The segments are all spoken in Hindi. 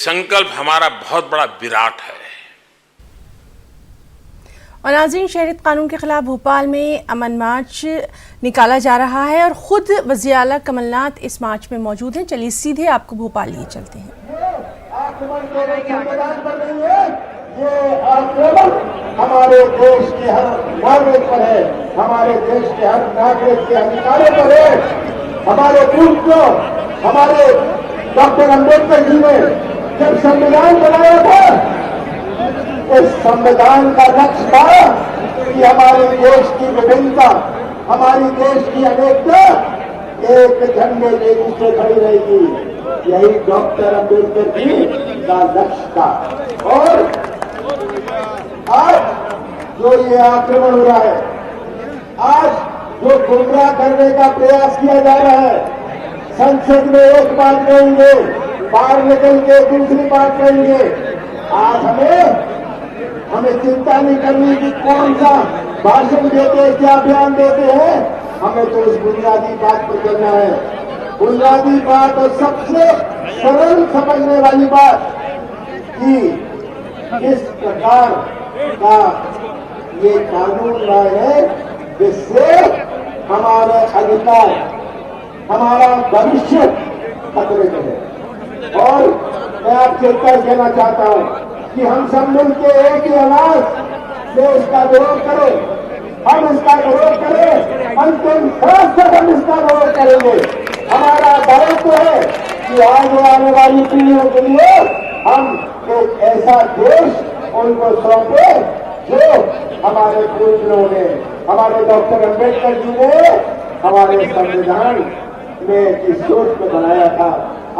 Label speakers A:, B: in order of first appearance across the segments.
A: संकल्प हमारा बहुत बड़ा विराट है।
B: और नाज़रीन, शहरियत कानून के खिलाफ भोपाल में अमन मार्च निकाला जा रहा है और खुद वज़ीर आला कमलनाथ इस मार्च में मौजूद हैं। चलिए सीधे आपको भोपाल लिए चलते हैं।
C: ये आक्रमण हमारे देश के हर नागरिक पर है, हमारे देश के हर नागरिक के अधिकारों पर है। हमारे पूर्वजों, हमारे डॉक्टर अम्बेडकर जी ने जब संविधान बनाया था, इस संविधान का लक्ष्य था कि हमारे देश की विभिन्नता, हमारी देश की अनेकता एक झंडे के नीचे खड़ी रहेगी। यही डॉक्टर अम्बेडकर जी का लक्ष्य था। और आज जो ये आक्रमण हो रहा है, आज जो गुमराह करने का प्रयास किया जा रहा है, संसद में एक बात कहेंगे, बाहर निकल के दूसरी बात कहेंगे। आज हमें चिंता नहीं करनी कि कौन सा भाषण देते हैं, क्या बयान देते हैं। हमें तो उस बुनियादी बात पर करना है। बुनियादी बात और सबसे सरल समझने वाली बात कि किस प्रकार का ये कानून लाए है जिससे हमारे अधिकार, हमारा भविष्य खतरे में है। और मैं आपसे कह देना चाहता हूं कि हम सब मिलकर एक ही आवाज से इसका विरोध करें। हम इसका विरोध करें, अंतिम सांस तक हम इसका विरोध करेंगे। हमारा दायित्व है कि आगे आने वाली पीढ़ियों के लिए हम एक ऐसा देश उनको सौंपे जो हमारे पूर्वजों ने, हमारे डॉक्टर अम्बेडकर जी ने हमारे संविधान में की सोच में बनाया था।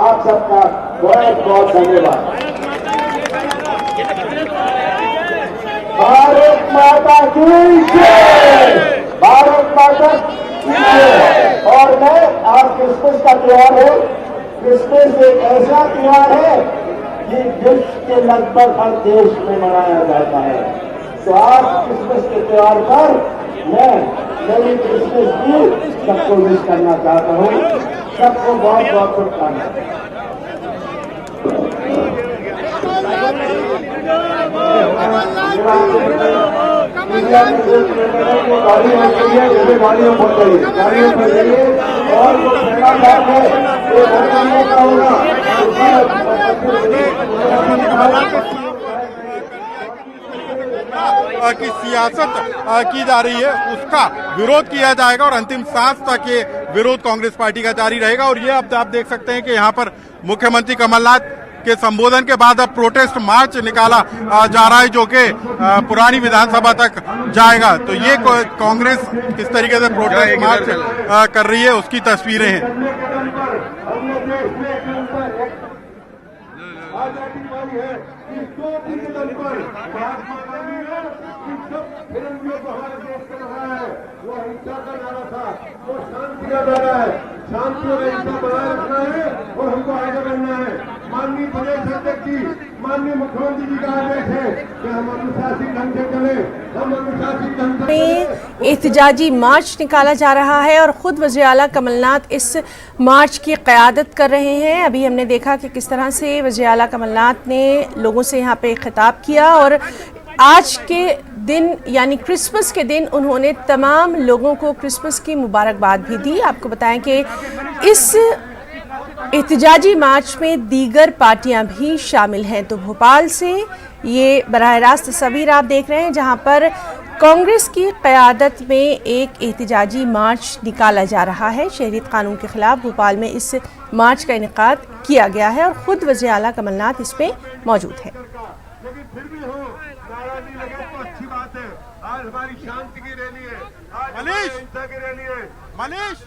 C: आप सबका बहुत बहुत धन्यवाद। भारत माता की जय, भारत माता की जय। और मैं आज क्रिसमस का त्योहार है। क्रिसमस एक ऐसा त्योहार है कि विश्व के लगभग हर देश में मनाया जाता है। तो आज क्रिसमस के त्योहार पर मैं मेरी क्रिसमस की सबको विश करना चाहता हूँ। सबको बहुत बहुत शुभकामनाएं। गाड़ियों पर जाइए और जो पहला काम है वो करने का होगा।
D: की सियासत की जा रही है उसका विरोध किया जाएगा और अंतिम सांस तक ये विरोध कांग्रेस पार्टी का जारी रहेगा। और ये अब आप देख सकते हैं कि यहाँ पर मुख्यमंत्री कमलनाथ के संबोधन के बाद अब प्रोटेस्ट मार्च निकाला जा रहा है जो कि पुरानी विधानसभा तक जाएगा। तो ये कांग्रेस किस तरीके से प्रोटेस्ट मार्च कर रही है उसकी तस्वीरें हैं।
C: वो हिंसा का नारा था, वो शांति का नारा है। शांति और हिंसा बनाए रखना है और हमको आगे बढ़ना है। माननीय प्रदेश अध्यक्ष जी, माननीय मुख्यमंत्री जी का आदेश है कि हम अनुशासित ढंग से चले, हम अनुशासित ढंग से।
B: एहतजाजी मार्च निकाला जा रहा है और खुद वज़ीर आला कमलनाथ इस मार्च की क़यादत कर रहे हैं। अभी हमने देखा कि किस तरह से वज़ीर आला कमलनाथ ने लोगों से यहाँ पे खिताब किया और आज के दिन यानी क्रिसमस के दिन उन्होंने तमाम लोगों को क्रिसमस की मुबारकबाद भी दी। आपको बताएं कि इस एहतजाजी मार्च में दीगर पार्टियां भी शामिल हैं। तो भोपाल से ये बराह रास्त तस्वीर आप देख रहे हैं जहां पर कांग्रेस की क़यादत में एक एहतजाजी मार्च निकाला जा रहा है। शहरियत कानून के खिलाफ भोपाल में इस मार्च का इनेकाद किया गया है और खुद वज़ीर आला कमलनाथ इस पे मौजूद है।
C: लेकिन फिर भी हो, नाराजगी लगे तो अच्छी बात है। आज हमारी शांति की रैली है, आज हिंसा की रैली है।
D: मनीष